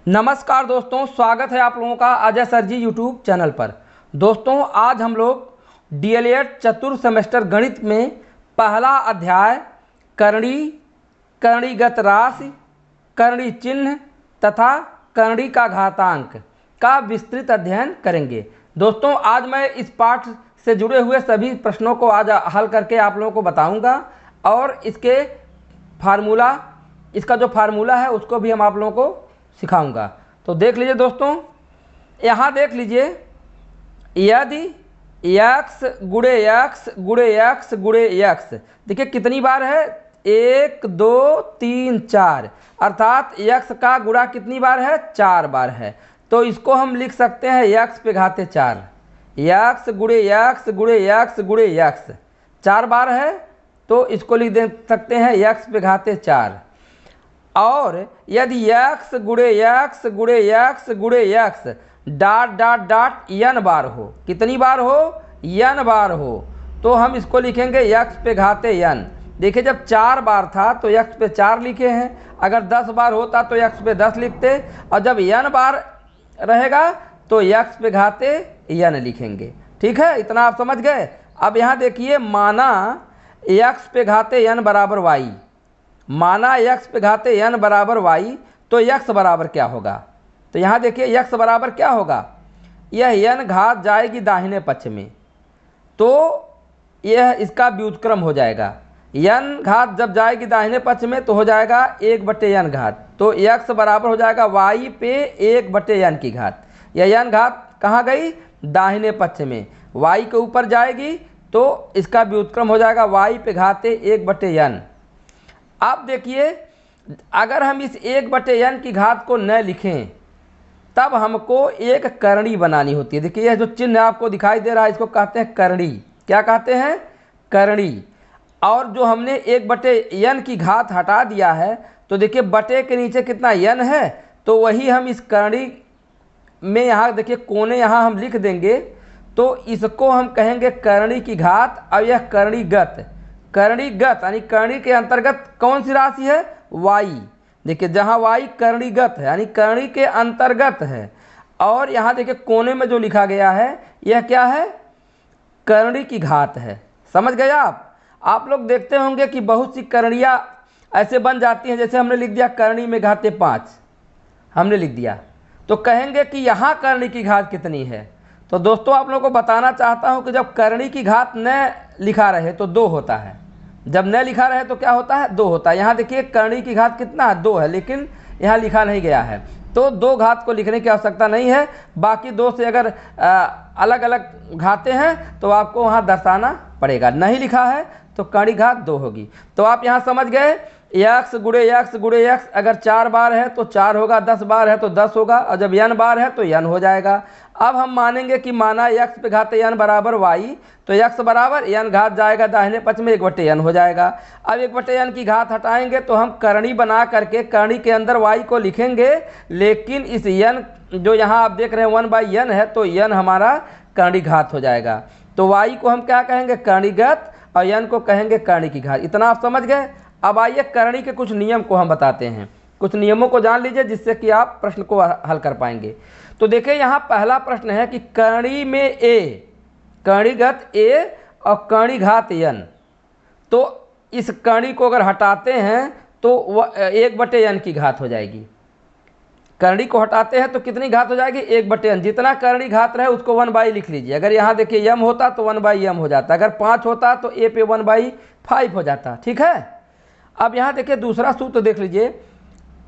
नमस्कार दोस्तों, स्वागत है आप लोगों का अजय सर जी यूट्यूब चैनल पर। दोस्तों आज हम लोग डीएलएड चतुर्थ सेमेस्टर गणित में पहला अध्याय करणी, करणीगत राशि, करणी चिन्ह तथा करणी का घातांक का विस्तृत अध्ययन करेंगे। दोस्तों आज मैं इस पाठ से जुड़े हुए सभी प्रश्नों को आज हल करके आप लोगों को बताऊंगा और इसके फार्मूला, इसका जो फार्मूला है उसको भी हम आप लोगों को सिखाऊंगा। तो देख लीजिए दोस्तों, यहाँ देख लीजिए, यदि x गुणे x गुणे x गुणे x, देखिए कितनी बार है, 1 2 3 4, अर्थात x का गुणा कितनी बार है, 4 बार है। तो इसको हम लिख सकते हैं x पे घाते 4, x गुणे x गुणे x गुणे x 4 बार है, तो इसको लिख दे सकते हैं x पे घाते 4। और यदि x गुणे x गुणे x गुणे x dot dot dot n बार हो, कितनी बार हो, n बार हो, तो हम इसको लिखेंगे x पे घाते n। देखिए जब 4 बार था तो x पे 4 लिखे हैं, अगर 10 बार होता तो x पे 10 लिखते, और जब n बार रहेगा तो x पे घाते n लिखेंगे। ठीक है, इतना आप समझ गए। अब यहाँ देखिए, माना x पे घाते n बराबर y, माना x पे घाते n बराबर y, तो x बराबर क्या होगा। तो यहाँ देखिए x बराबर क्या होगा, यह n घात जाएगी दाहिने पक्ष में, तो यह इसका व्युत्क्रम हो जाएगा। n घात जब जाएगी दाहिने पक्ष में तो हो जाएगा 1/n घात, तो x बराबर हो जाएगा y पे 1/n की घात। यह n घात कहाँ गई, दाहिने पक्ष में, y के ऊपर जाएगी तो इसका व्युत्क्रम हो जाएगा y पे घाते 1/n। अब देखिए, अगर हम इस 1/n की घात को न लिखें तब हमको एक करणी बनानी होती है। देखिए यह जो चिन्ह आपको दिखाई दे रहा है इसको कहते हैं करणी। क्या कहते हैं, करणी। और जो हमने 1/n की घात हटा दिया है, तो देखिए बटे के नीचे कितना n है, तो वही हम इस करणी में यहाँ देखिए कोने यहाँ हम लिख देंगे, तो इसको हम कहेंगे करणी की घात। और यह करणीगत, करणीगत यानी करणी के अंतर्गत कौन सी राशि है, y। देखिए जहाँ y करणीगत है यानी करणी के अंतर्गत है, और यहाँ देखिए कोने में जो लिखा गया है यह क्या है, करणी की घात है। समझ गए आप लोग देखते होंगे कि बहुत सी करणियाँ ऐसे बन जाती हैं, जैसे हमने लिख दिया करणी में घाते 5 हमने लिख दिया, तो कहेंगे कि यहाँ करणी की घात कितनी है। तो दोस्तों आप लोगों को बताना चाहता हूँ कि जब करणी की घात न लिखा रहे तो 2 होता है, जब न लिखा रहे तो क्या होता है, 2 होता है। यहाँ देखिए करणी की घात कितना है, 2 है, लेकिन यहाँ लिखा नहीं गया है, तो 2 घात को लिखने की आवश्यकता नहीं है। बाकी 2 से अगर अलग अलग घाते हैं तो आपको वहाँ दर्शाना पड़ेगा। नहीं लिखा है तो करणी घात 2 होगी। तो आप यहाँ समझ गए, x गुणे x गुणे x अगर 4 बार है तो 4 होगा, 10 बार है तो 10 होगा, और जब n बार है तो n हो जाएगा। अब हम मानेंगे कि माना x पे घाते n बराबर y, तो x बराबर n घात जाएगा दाहिने पक्ष में 1/n हो जाएगा। अब 1/n की घात हटाएंगे तो हम करणी बना करके करणी के अंदर y को लिखेंगे, लेकिन इस n जो यहाँ आप देख रहे हैं 1/n है, तो n हमारा करणी घात हो जाएगा। तो y को हम क्या कहेंगे, करणीगत, और n को कहेंगे करणी की घात। इतना आप समझ गए। अब आइए करणी के कुछ नियम को हम बताते हैं, कुछ नियमों को जान लीजिए जिससे कि आप प्रश्न को हल कर पाएंगे। तो देखिए यहाँ पहला प्रश्न है कि करणी में a, करणीगत a और करणी घात n, तो इस करणी को अगर हटाते हैं तो 1/n की घात हो जाएगी। करणी को हटाते हैं तो कितनी घात हो जाएगी, 1/n। जितना करणी घात रहे उसको 1/, लिख लीजिए। अगर यहाँ देखिए m होता तो 1/m हो जाता, अगर 5 होता तो a पे 1/5 हो जाता। ठीक है। अब यहाँ देखिए दूसरा सूत्र देख लीजिए,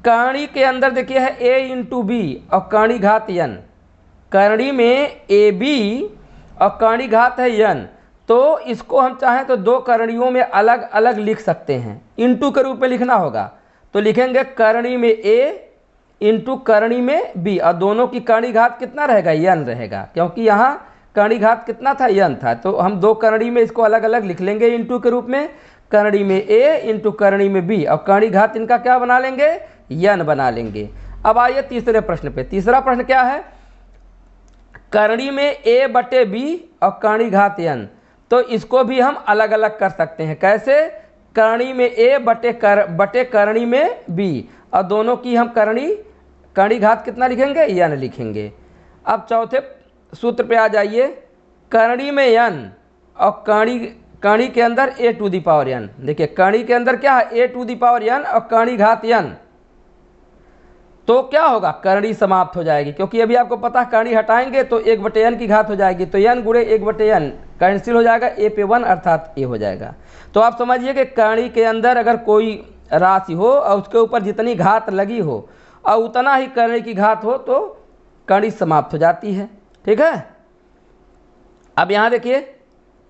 करणी के अंदर देखिए है a × b और करणी घात n। करणी में ab और करणी घात है n, तो इसको हम चाहें तो 2 करणियों में अलग अलग लिख सकते हैं, इंटू के रूप में लिखना होगा। तो लिखेंगे करणी में a इंटू करणी में b, और दोनों की करणी घात कितना रहेगा, n रहेगा, क्योंकि यहाँ करणी घात कितना था, n था। तो हम 2 करणी में इसको अलग अलग लिख लेंगे इंटू के रूप में, करणी में a इंटू करणी में b, और करणी घात इनका क्या बना लेंगे, n बना लेंगे। अब आइए तीसरे प्रश्न पे। तीसरा प्रश्न क्या है, करणी में a/b और करणी घात n, तो इसको भी हम अलग अलग कर सकते हैं। कैसे, करणी में a बटे करणी में b, और दोनों की हम करणी कणी घात कितना लिखेंगे, n लिखेंगे। अब चौथे सूत्र पे आ जाइए, करणी में n और कणी के अंदर a to the power n। देखिए कणी के अंदर क्या है, a to the power n और कणी घात n, तो क्या होगा, करणी समाप्त हो जाएगी, क्योंकि अभी आपको पता है करणी हटाएंगे तो 1/n की घात हो जाएगी, तो n गुणे 1/n कैंसिल हो जाएगा, a पे 1 अर्थात a हो जाएगा। तो आप समझिए कि करणी के अंदर अगर कोई राशि हो और उसके ऊपर जितनी घात लगी हो और उतना ही करणी की घात हो तो करणी समाप्त हो जाती है। ठीक है, अब यहाँ देखिए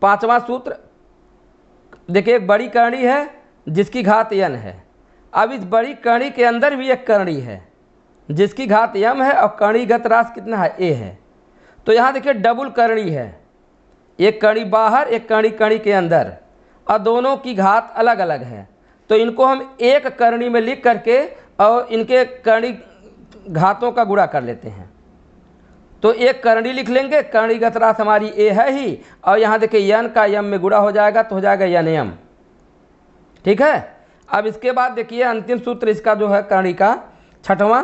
पांचवा सूत्र, देखिए एक बड़ी करणी है जिसकी घात n है। अब इस बड़ी करणी के अंदर भी एक करणी है जिसकी घात m है और कणीगत राशि कितना है, a है। तो यहाँ देखिए डबल करणी है, एक कणी बाहर एक कणी के अंदर, और दोनों की घात अलग अलग है। तो इनको हम एक करणी में लिख करके और इनके कणी घातों का गुणा कर लेते हैं। तो एक करणी लिख लेंगे, कणीगत राशि हमारी a है ही, और यहाँ देखिए n का m में गुणा हो जाएगा तो हो जाएगा n m। ठीक है, अब इसके बाद देखिए अंतिम सूत्र इसका जो है करणी का छठवां,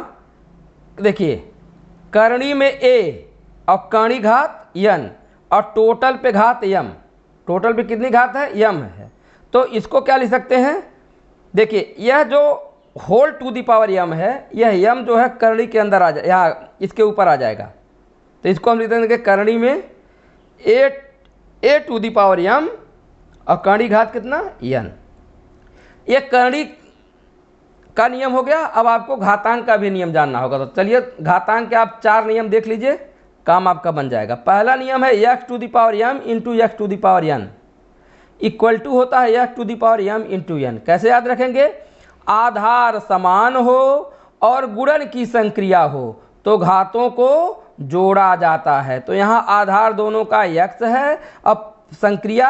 देखिए करणी में a और कणी घात n और टोटल पे घात m, टोटल पे कितनी घात है, m है। तो इसको क्या लिख सकते हैं, देखिए यह जो whole to the power m है, यह m जो है करणी के अंदर आ जाए, यहाँ इसके ऊपर आ जाएगा। तो इसको हम लिख देंगे करणी में a to the power m और कणी घात कितना, n। ये करणी का नियम हो गया। अब आपको घातांक का भी नियम जानना होगा, तो चलिए घातांक के आप 4 नियम देख लीजिए, काम आपका बन जाएगा। पहला नियम है x to the power m into X to the power n equal to होता है x to the power m into n। कैसे याद रखेंगे, आधार समान हो और गुणन की संक्रिया हो तो घातों को जोड़ा जाता है। तो यहाँ आधार दोनों का x है, अब संक्रिया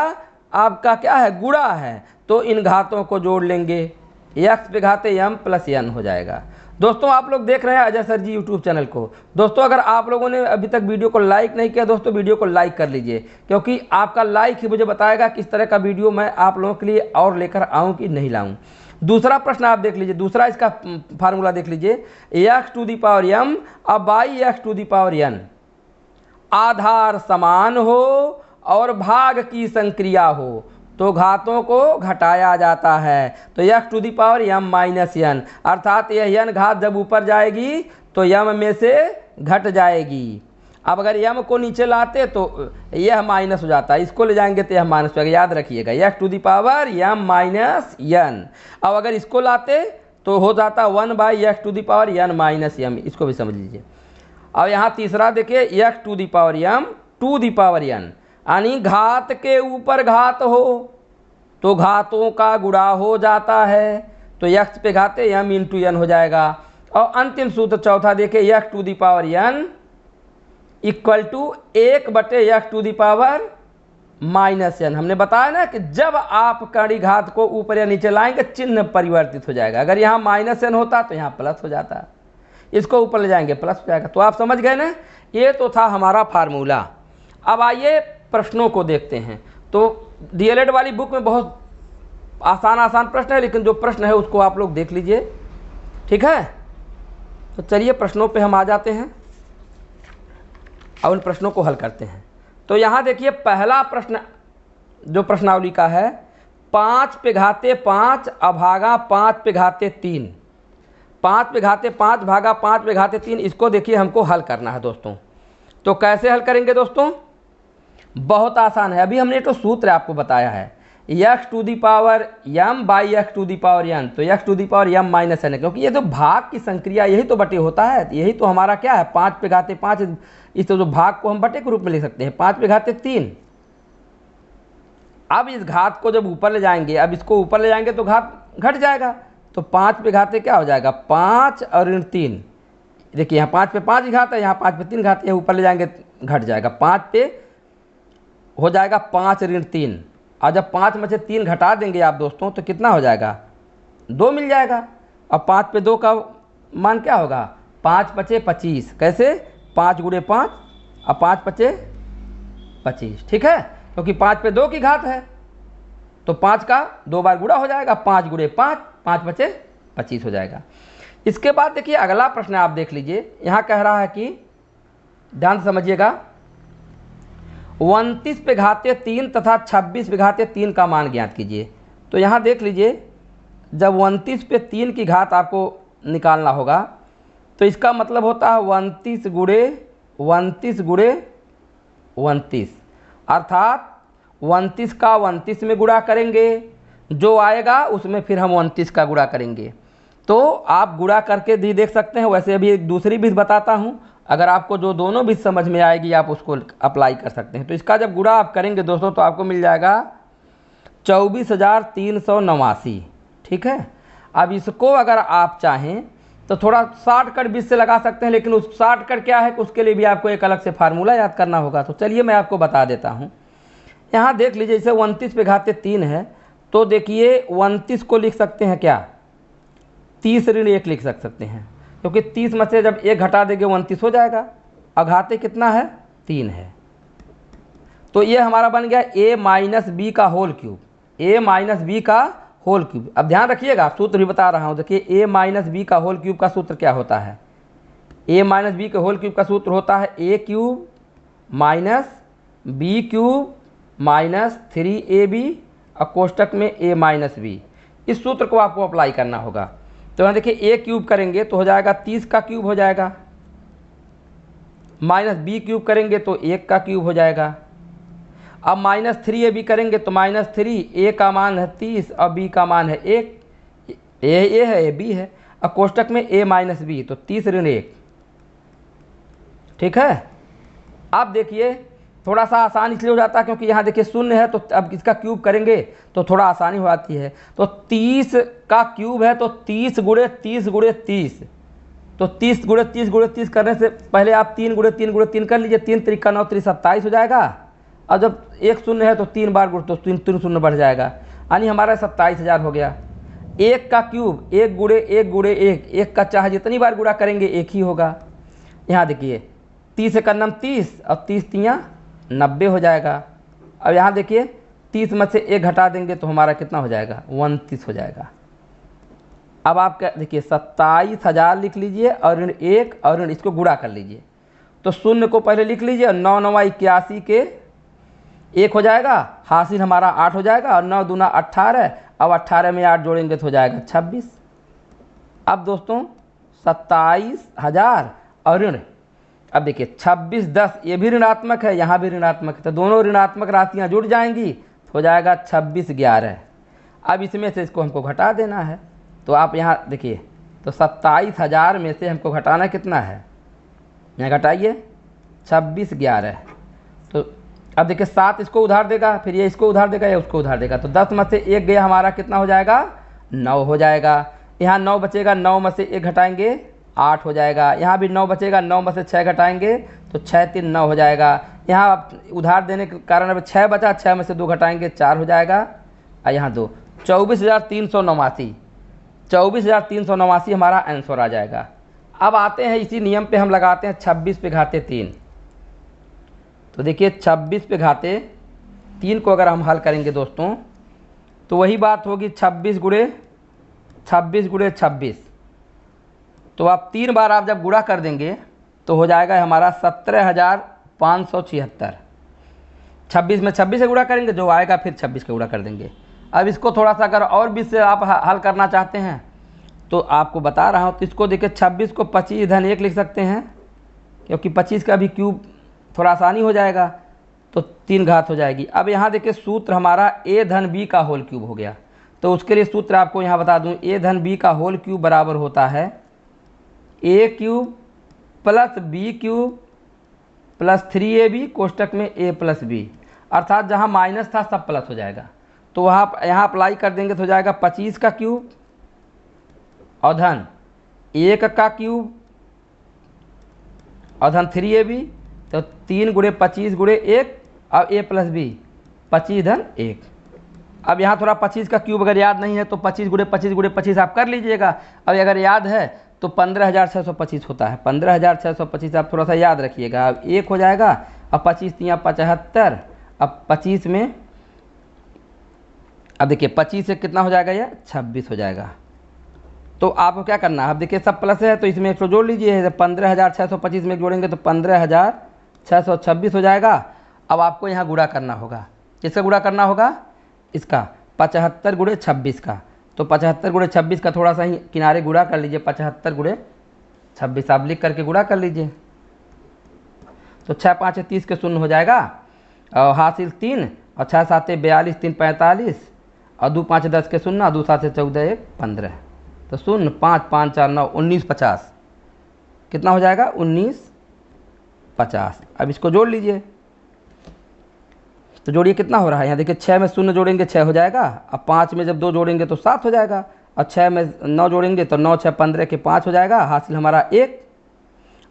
आपका क्या है, गुणा है, तो इन घातों को जोड़ लेंगे, x पे घाते m प्लस n हो जाएगा। दोस्तों आप लोग देख रहे हैं अजय सर जी यूट्यूब चैनल को। दोस्तों अगर आप लोगों ने अभी तक वीडियो को लाइक नहीं किया, दोस्तों वीडियो को लाइक कर लीजिए, क्योंकि आपका लाइक ही मुझे बताएगा किस तरह का वीडियो मैं आप लोगों के लिए और लेकर आऊँ कि नहीं लाऊँ। दूसरा प्रश्न आप देख लीजिए, दूसरा इसका फार्मूला देख लीजिए, x to the power m अब by x to the power n, आधार समान हो और भाग की संक्रिया हो तो घातों को घटाया जाता है। तो x to the power m minus n, अर्थात यह n घात जब ऊपर जाएगी तो m में से घट जाएगी। अब अगर m को नीचे लाते तो यह माइनस हो जाता है, इसको ले जाएंगे तो यह माइनस हो जाएगा, याद रखिएगा x to the power m minus n। अब अगर इसको लाते तो हो जाता 1 by x to the power n minus m, इसको भी समझ लीजिए। अब यहाँ तीसरा देखिए x to the power m to the power n, यानी घात के ऊपर घात हो तो घातों का गुणा हो जाता है, तो x पे घाते m इंटू n हो जाएगा। और अंतिम सूत्र चौथा देखिए, x to the power n equal to 1/x to the power minus n। हमने बताया ना कि जब आप कणी घात को ऊपर या नीचे लाएंगे चिन्ह परिवर्तित हो जाएगा, अगर यहाँ माइनस n होता तो यहाँ प्लस हो जाता, इसको ऊपर ले जाएंगे प्लस हो जाएगा। तो आप समझ गए ना, ये तो था हमारा फार्मूला। अब आइए प्रश्नों को देखते हैं। तो डीएलएड वाली बुक में बहुत आसान प्रश्न है, लेकिन जो प्रश्न है उसको आप लोग देख लीजिए, ठीक है। तो चलिए प्रश्नों पे हम आ जाते हैं और उन प्रश्नों को हल करते हैं। तो यहाँ देखिए पहला प्रश्न जो प्रश्नावली का है, 5 पे घाते 5 अभागा 5 पे घाते 3, 5 पे घाते 5 भागा 5 पे घाते 3, इसको देखिए हमको हल करना है दोस्तों। तो कैसे हल करेंगे दोस्तों, बहुत आसान है। अभी हमने तो सूत्र आपको बताया है, x to the power m by x to the power n, तो x to the power m minus n है, क्योंकि ये तो भाग की संक्रिया यही तो बटे होता है, यही तो हमारा क्या है 5 पे घाते 5, इस तो भाग को हम बटे के रूप में लिख सकते हैं 5 पे घाते 3। अब इस घात को जब ऊपर ले जाएंगे, अब इसको ऊपर ले जाएंगे तो घात घट जाएगा, तो 5 पे घाते क्या हो जाएगा 5 और ऋण 3। देखिए यहाँ 5 पे 5 घात है, यहाँ 5 पे 3 घात है, ऊपर ले जाएंगे घट जाएगा, 5 पे हो जाएगा 5 ऋण 3, और जब 5 में से 3 घटा देंगे आप दोस्तों तो कितना हो जाएगा 2 मिल जाएगा। अब 5 पे 2 का मान क्या होगा 5 पचे 25, कैसे 5 गुणे 5 और 5 पचे 25, ठीक है, क्योंकि 5 पे 2 की घात है तो 5 का 2 बार गुणा हो जाएगा, 5 गुणे 5, 5 पचे 25 हो जाएगा। इसके बाद देखिए अगला प्रश्न आप देख लीजिए, यहाँ कह रहा है कि ध्यान से समझिएगा, 29 पे घाते 3 तथा 26 पे घाते 3 का मान ज्ञात कीजिए। तो यहाँ देख लीजिए, जब 29 पे 3 की घात आपको निकालना होगा तो इसका मतलब होता है 29 गुणे 29, अर्थात 29 का 29 में गुणा करेंगे, जो आएगा उसमें फिर हम 29 का गुणा करेंगे। तो आप गुणा करके भी देख सकते हैं, वैसे अभी एक दूसरी विधि बताता हूँ, अगर आपको जो दोनों विधि समझ में आएगी आप उसको अप्लाई कर सकते हैं। तो इसका जब गुणा आप करेंगे दोस्तों तो आपको मिल जाएगा 24,389, ठीक है। अब इसको अगर आप चाहें तो थोड़ा शॉर्टकट 20 से लगा सकते हैं, लेकिन उस शॉर्टकट क्या है उसके लिए भी आपको एक अलग से फार्मूला याद करना होगा। तो चलिए मैं आपको बता देता हूँ। यहाँ देख लीजिए, जैसे 29 पे घाते 3 है तो देखिए 29 को लिख सकते हैं क्या, 30 ऋण 1 लिख सकते हैं, क्योंकि 30 में से जब 1 घटा देंगे 29 हो जाएगा। और घाते कितना है, 3 है। तो ये हमारा बन गया a माइनस बी का whole cube, a minus B का होल क्यूब। अब ध्यान रखिएगा, सूत्र भी बता रहा हूँ। देखिए a माइनस बी का होल क्यूब का सूत्र क्या होता है, a माइनस बी के होल क्यूब का सूत्र होता है a cube minus B cube minus 3ab और कोष्टक में a माइनस बी। इस सूत्र को आपको अप्लाई करना होगा। तो यहाँ देखिए a क्यूब करेंगे तो हो जाएगा 30 का क्यूब हो जाएगा, माइनस बी क्यूब करेंगे तो 1 का क्यूब हो जाएगा। अब माइनस 3ab करेंगे तो माइनस 3, a का मान है 30 और b का मान है 1, a है b है, और कोष्टक में a माइनस बी, तो 30 ऋण 1, ठीक है। अब देखिए थोड़ा सा आसान इसलिए हो जाता है क्योंकि यहाँ देखिए शून्य है, तो अब इसका क्यूब करेंगे तो थोड़ा आसानी हो जाती है। तो 30 का क्यूब है तो 30 गुणे 30 गुणे 30, तो 30 गुणे 30 गुणे 30 करने से पहले आप 3 गुणे 3 गुणे 3 कर लीजिए, 3 त्रिका 9 3 27 हो जाएगा। और जब एक शून्य है तो 3 बार गुण तो 3 शून्य बढ़ जाएगा, यानी हमारा 27,000 हो गया। 1 का क्यूब 1 गुणे 1 गुणे 1, 1 का चाहे जितनी बार गुणा करेंगे 1 ही होगा। यहाँ देखिए 30 का नम 30 और 30 तियाँ 90 हो जाएगा। अब यहाँ देखिए 30 में से 1 घटा देंगे तो हमारा कितना हो जाएगा, 29 हो जाएगा। अब आप क्या देखिए 27,000 लिख लीजिए और ऋण 1 और ऋण इसको गुणा कर लीजिए। तो शून्य को पहले लिख लीजिए, 9 9 81 के 1 हो जाएगा, हासिल हमारा 8 हो जाएगा, और 9 दूना 18, अब 18 में 8 जोड़ेंगे तो हो जाएगा 26। अब दोस्तों 27,000 और ऋण, अब देखिए 26 10, ये भी ऋणात्मक है, यहाँ भी ऋणात्मक है, तो दोनों ऋणात्मक राशियाँ जुड़ जाएंगी तो हो जाएगा 26 11। अब इसमें से इसको हमको घटा देना है। तो आप यहाँ देखिए, तो 27,000 में से हमको घटाना कितना है, यहाँ घटाइए 26 11। तो अब देखिए 7 इसको उधार देगा, फिर ये इसको उधार देगा, या उसको उधार देगा, तो 10 में से 1 गया, हमारा कितना हो जाएगा, 9 हो जाएगा। यहाँ 9 बचेगा, 9 में से 1 घटाएंगे 8 हो जाएगा। यहाँ भी 9 बचेगा, 9 में से 6 घटाएंगे तो 6 3 9 हो जाएगा। यहाँ उधार देने के कारण अब 6 बचा, 6 में से 2 घटाएंगे 4 हो जाएगा, और यहाँ 2, 24,389, 24,389 हमारा आंसर आ जाएगा। अब आते हैं इसी नियम पे हम लगाते हैं 26 पे घाते 3। तो देखिए 26 पे घाते 3 को अगर हम हल करेंगे दोस्तों तो वही बात होगी 26 गुणे 26। तो आप 3 बार आप जब गुणा कर देंगे तो हो जाएगा हमारा 17,576। 26 में 26 से गुणा करेंगे, जो आएगा फिर 26 का गुणा कर देंगे। अब इसको थोड़ा सा अगर और 20 से आप हल करना चाहते हैं तो आपको बता रहा हूँ। तो इसको देखिए 26 को 25 धन 1 लिख सकते हैं, क्योंकि 25 का भी क्यूब थोड़ा आसानी हो जाएगा, तो 3 घात हो जाएगी। अब यहाँ देखिए सूत्र हमारा a धन b का होल क्यूब हो गया। तो उसके लिए सूत्र आपको यहाँ बता दूँ, a धन b का होल क्यूब बराबर होता है a cube plus b cube plus 3ab कोष्टक में a प्लस b, अर्थात जहाँ माइनस था सब प्लस हो जाएगा। तो वहाँ यहाँ अप्लाई कर देंगे तो हो जाएगा 25 का क्यूब और धन 1 का क्यूब और धन 3ab, तो 3 गुणे 25 गुणे 1 और a प्लस b, 25 धन 1। अब यहाँ थोड़ा 25 का क्यूब अगर याद नहीं है तो 25 गुणे 25 गुणे 25 आप कर लीजिएगा। अब अगर याद है तो 15,625 होता है, 15,625 आप थोड़ा सा याद रखिएगा। अब 1 हो जाएगा, अब 25 तियाँ 75, अब 25 में अब देखिए 25 से कितना हो जाएगा, ये 26 हो जाएगा। तो आपको क्या करना है, अब देखिए सब प्लस है तो इसमें 100 जोड़ लीजिए, 15,625 में जोड़ेंगे तो 15,626 हो जाएगा। अब आपको यहाँ गुणा करना होगा, किसका गुणा करना होगा, इसका 75 गुणे 26 का। तो 75 गुणे 26 का थोड़ा सा ही किनारे गुणा कर लीजिए, 75 गुणे 26 आप लिख करके गुणा कर लीजिए। तो 6 5 30 के शून्य हो जाएगा, और हासिल 3, और 6 7 42, 3 45, और 2 5 10 के शून्य, 2 7 14 1 15। तो शून्य 5 5 4 9 19 50 कितना हो जाएगा, 19 50। अब इसको जोड़ लीजिए, तो जोड़िए कितना हो रहा है, यहाँ देखिए 6 में शून्य जोड़ेंगे 6 हो जाएगा, अब 5 में जब 2 जोड़ेंगे तो 7 हो जाएगा, और 6 में 9 जोड़ेंगे तो 9 6 15 के 5 हो जाएगा, हासिल हमारा 1।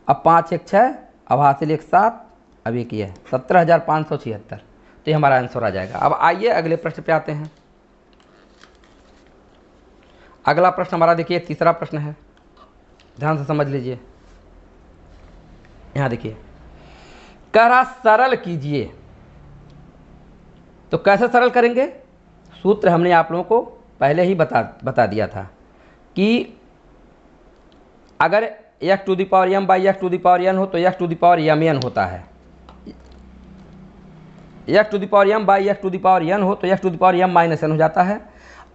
अब 5 1 6, अब हासिल 1 7, अब एक ये 17,576। तो ये हमारा आंसर आ जाएगा। अब आइए अगले प्रश्न पे आते हैं। अगला प्रश्न हमारा देखिए तीसरा प्रश्न है, ध्यान से समझ लीजिए। यहाँ देखिए कह रहा सरल कीजिए, तो कैसे सरल करेंगे, सूत्र हमने आप लोगों को पहले ही बता दिया था कि अगर x to the power m by x to the power n हो तो x to the power mn होता है, x to the power m by x to the power n हो तो x to the power m minus n हो जाता है,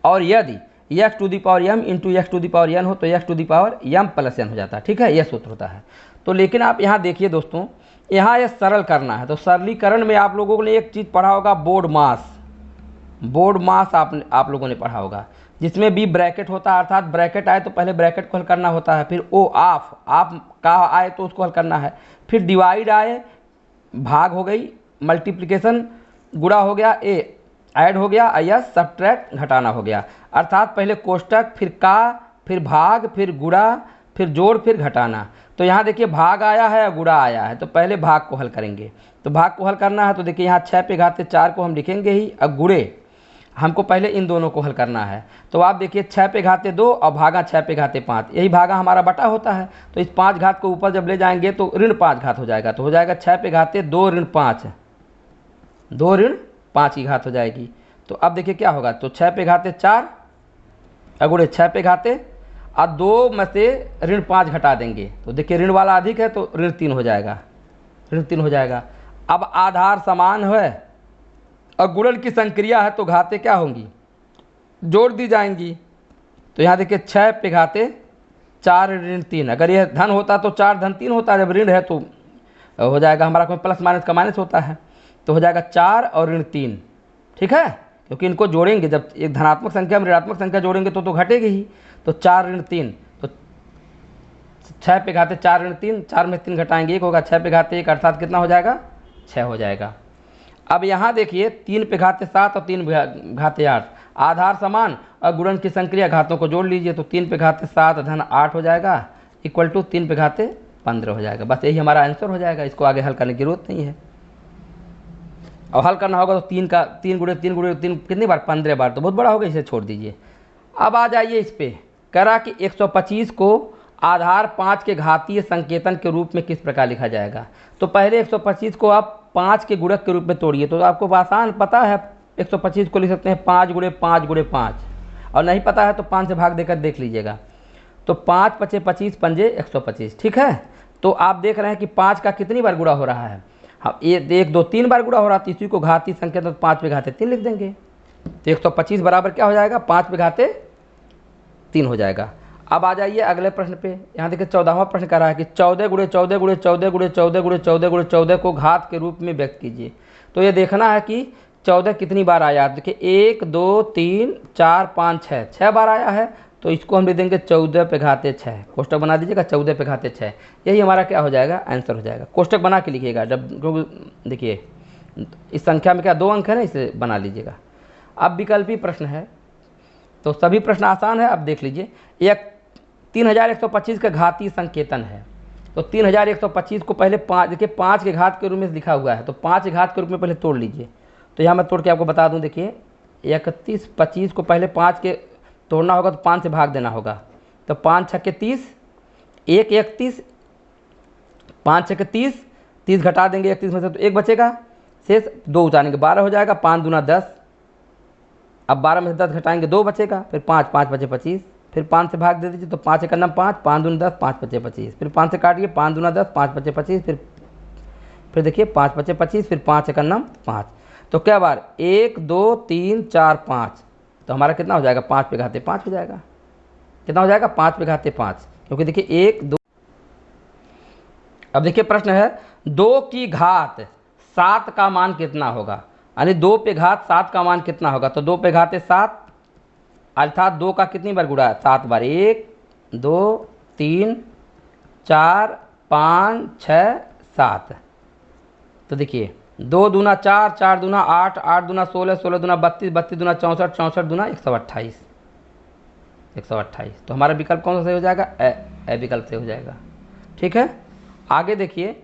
और यदि x to the power m into x to the power n हो तो x to the power m plus n हो जाता है। ठीक है, यह सूत्र होता है। तो लेकिन आप यहाँ देखिए दोस्तों, यहाँ यह सरल करना है, तो सरलीकरण में आप लोगों ने एक चीज़ पढ़ा होगा, बोर्ड मास। बोर्ड मास आप लोगों ने पढ़ा होगा, जिसमें बी ब्रैकेट होता है, अर्थात ब्रैकेट आए तो पहले ब्रैकेट को हल करना होता है, फिर ओ आप का आए तो उसको हल करना है, फिर डिवाइड आए, भाग हो गई, मल्टीप्लिकेशन गुणा हो गया, ए ऐड हो गया, यस सब्ट्रैक्ट घटाना हो गया। अर्थात पहले कोष्टक, फिर का, फिर भाग, फिर गुणा, फिर जोड़, फिर घटाना। तो यहाँ देखिए भाग आया है और गुणा आया है, तो पहले भाग को हल करेंगे। तो भाग को हल करना है तो देखिए यहाँ 6 पे घाते 4 को हम लिखेंगे ही, और गुणे हमको पहले इन दोनों को हल करना है। तो आप देखिए 6 पे घाते 2 और भागा 6 पे घाते 5, यही भागा हमारा बटा होता है। तो इस 5 घात को ऊपर जब ले जाएंगे तो ऋण 5 घात हो जाएगा, तो हो जाएगा 6 पे घाते 2 ऋण 5, 2 ऋण 5 की घात हो जाएगी। तो अब देखिए क्या होगा, तो 6 पे घाते 4 अगुड़े 6 पे घाते, और 2 में से ऋण 5 घटा देंगे, तो देखिए ऋण वाला अधिक है तो ऋण 3 हो जाएगा, ऋण 3 हो जाएगा। अब आधार समान है और गुणन की संक्रिया है तो घाते क्या होंगी, जोड़ दी जाएंगी। तो यहाँ देखिए 6 पे घाते 4 ऋण 3, अगर यह धन होता तो 4 धन 3 होता, जब ऋण है तो हो जाएगा हमारा कोई प्लस माइनस का माइनस होता है, तो हो जाएगा 4 और ऋण 3। ठीक है, क्योंकि इनको जोड़ेंगे, जब एक धनात्मक संख्या में ऋणात्मक संख्या जोड़ेंगे तो घटेगी ही। तो 4 ऋण 3, तो 6 पे घाते 4 ऋण 3, 4 में 3 घटाएंगे 1 होगा, 6 पे घाते 1 अर्थात कितना हो जाएगा, 6 हो जाएगा। अब यहाँ देखिए 3 पे घाते 7 और 3 घाते 8, आधार समान और गुणन की संक्रिया, घातों को जोड़ लीजिए, तो 3 पे घाते 7 धन 8 हो जाएगा, इक्वल टू 3 पे घाते 15 हो जाएगा। बस यही हमारा आंसर हो जाएगा, इसको आगे हल करने की जरूरत नहीं है। और हल करना होगा तो 3 गुणे 3 कितनी बार, 15 बार, तो बहुत बड़ा होगा, इसे छोड़ दीजिए। अब आ जाइए इस पे, करा कि 125 को आधार 5 के घातीय संकेतन के रूप में किस प्रकार लिखा जाएगा। तो पहले 125 को आप 5 के गुणक के रूप में तोड़िए, तो आपको आसान पता है 125 को लिख सकते हैं 5 गुणे 5 गुणे 5, और नहीं पता है तो 5 से भाग देकर देख लीजिएगा। तो 5 पचे 25 पंजे 125। ठीक है, तो आप देख रहे हैं कि 5 का कितनी बार गुणा हो रहा है, हाँ 1 2 3 बार गुणा हो रहा है, तीसरी को घातीय संकेतन तो 5 पे घाते 3 लिख देंगे। तो 125 बराबर क्या हो जाएगा, 5 पे घाते 3 हो जाएगा। अब आ जाइए अगले प्रश्न पे, यहाँ देखिए 14वां प्रश्न कर रहा है कि 14 गुणे 14 गुणे 14 गुणे 14 गुणे 14 गुणे 14 को घात के रूप में व्यक्त कीजिए। तो ये देखना है कि 14 कितनी बार आया। देखिए 1 2 3 4 5 6, 6 बार आया है, तो इसको हम लिख देंगे 14 पे घाते 6, कोष्टक बना दीजिएगा 14 पे घाते 6, यही हमारा क्या हो जाएगा, आंसर हो जाएगा। कोष्टक बना के लिखिएगा, जब देखिए इस संख्या में क्या 2 अंक है ना, इसे बना लीजिएगा। अब विकल्पी प्रश्न है, तो सभी प्रश्न आसान है। अब देख लीजिए, एक 3125 का घातीय संकेतन है, तो 3125 को पहले 5, देखिए 5 के घात के रूप में लिखा हुआ है, तो 5 के घात के रूप में पहले तोड़ लीजिए। तो यहाँ मैं तोड़ के आपको बता दूं, देखिए 3125 को पहले 5 के तोड़ना होगा तो 5 से भाग देना होगा, तो 5 छक्के 30, 1 1 30, 5 छक्के 30, 30 घटा देंगे 31 में से तो 1 बचेगा, शेष 2 उतारेंगे 12 हो जाएगा, 5 दूना 10, अब 12 में से 10 घटाएंगे 2 बचेगा, फिर 5 5 बचे 25, फिर 5 से भाग दे दीजिए तो 5 एकन्ना 5, 5 दूनी 10, 5 पचे 25, फिर 5 से काटिए 5 दूना 10, 5 पचे 25, फिर देखिए 5 पचे 25, फिर 5 एकन्ना 5। तो क्या बार 1 2 3 4 5, तो हमारा कितना हो जाएगा 5 पे घाते 5 हो जाएगा। कितना हो जाएगा 5 पे घाते 5, क्योंकि देखिए 1 2। अब देखिए प्रश्न है 2 की घात 7 का मान कितना होगा, यानी 2 पे घात 7 का मान कितना होगा। तो 2 पे घाते 7 अर्थात 2 का कितनी बार गुणा है 7 बार, 1 2 3 4 5 6 7। तो देखिए 2 दूना 4, 4 दूना 8, 8 दूना 16, 16 दूना 32, 32 दूना 64, 64 दूना 128, 128। तो हमारा विकल्प कौन सा सही हो जाएगा, ए विकल्प से हो जाएगा। ठीक है, आगे देखिए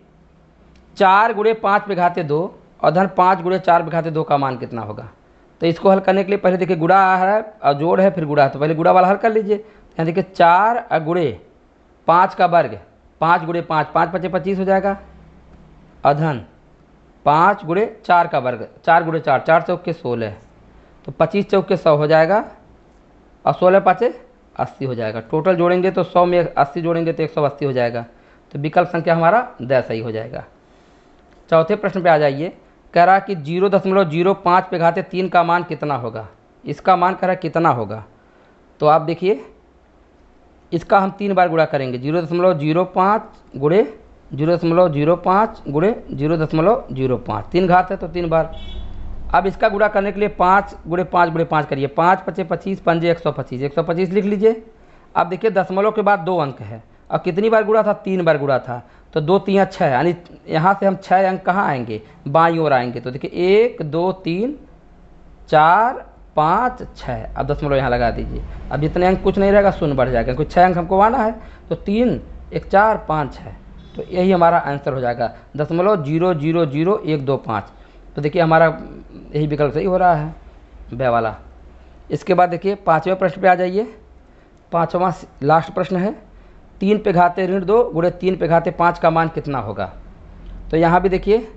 4 गुणे 5 पे घाते 2 और धन 5 गुणे 4 पे घाते 2 का मान कितना होगा। तो इसको हल करने के लिए पहले देखिए गुणा है और जोड़ है, फिर गुणा है, तो पहले गुणा वाला हल कर लीजिए। यहाँ देखिए 4 गुणे 5 का वर्ग, 5 गुणे 5, 5 पचे 25 हो जाएगा, अधन 5 गुणे 4 का वर्ग, 4 गुणे 4, 4 चौके 16, तो 25 चौके 100 हो जाएगा, और 16 पाँचे 80 हो जाएगा। टोटल जोड़ेंगे तो 100 में 80 जोड़ेंगे तो 180 हो जाएगा। तो विकल्प संख्या हमारा द सही हो जाएगा। चौथे प्रश्न पे आ जाइए, कह रहा कि 0.05 पे घाते 3 का मान कितना होगा। इसका मान कह रहा है कितना होगा, तो आप देखिए इसका हम 3 बार गुणा करेंगे, 0.05 गुणे 0.05 गुणे 0.05, 3 घात है तो 3 बार। अब इसका गुणा करने के लिए 5 गुणे 5 गुणे 5 करिए, 5 पचे 25, पंजे 125, 125 लिख लीजिए। अब देखिए दशमलव के बाद 2 अंक है, और कितनी बार गुणा था 3 बार गुणा था, तो 2 3 6, यानी यहाँ से हम 6 अंक कहाँ आएंगे, बाईं ओर आएंगे। तो देखिए 1 2 3 4 5 6, अब दशमलव यहाँ लगा दीजिए। अब जितने अंक कुछ नहीं रहेगा, शून्य बढ़ जाएगा, क्योंकि 6 अंक हमको आना है। तो 3 1 4 5 6, तो यही हमारा आंसर हो जाएगा 0.000125। तो देखिए हमारा यही विकल्प सही हो रहा है, ब वाला। इसके बाद देखिए 5वें प्रश्न पे आ जाइए। 5वां लास्ट प्रश्न है, 3 पे घाते ऋण 2 गुणे 3 पे घाते 5 का मान कितना होगा। तो यहाँ भी देखिए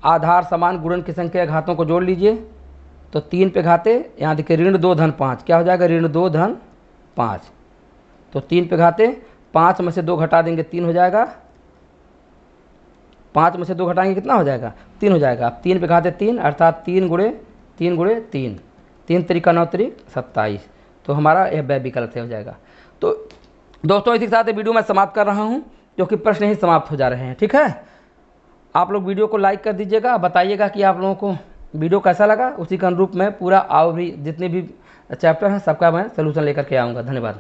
आधार समान गुणन की संख्या घातों को जोड़ लीजिए। तो 3 पे घाते, यहाँ देखिए ऋण 2 धन 5, क्या हो जाएगा ऋण 2 धन 5। तो 3 पे घाते 5 में से 2 घटा देंगे 3 हो जाएगा, 5 में से 2 घटाएंगे कितना हो जाएगा 3 हो जाएगा। अब 3 पे घाते 3 अर्थात 3 गुणे 3 गुणे 3, 3 तरीका 9 तरीक 27। तो हमारा यह ब विकल्प से हो जाएगा। तो दोस्तों इसी के साथ वीडियो मैं समाप्त कर रहा हूं, क्योंकि प्रश्न ही समाप्त हो जा रहे हैं। ठीक है, आप लोग वीडियो को लाइक कर दीजिएगा, बताइएगा कि आप लोगों को वीडियो कैसा लगा। उसी के अनुरूप में पूरा और भी जितने भी चैप्टर हैं सबका मैं सलूशन लेकर के आऊँगा। धन्यवाद।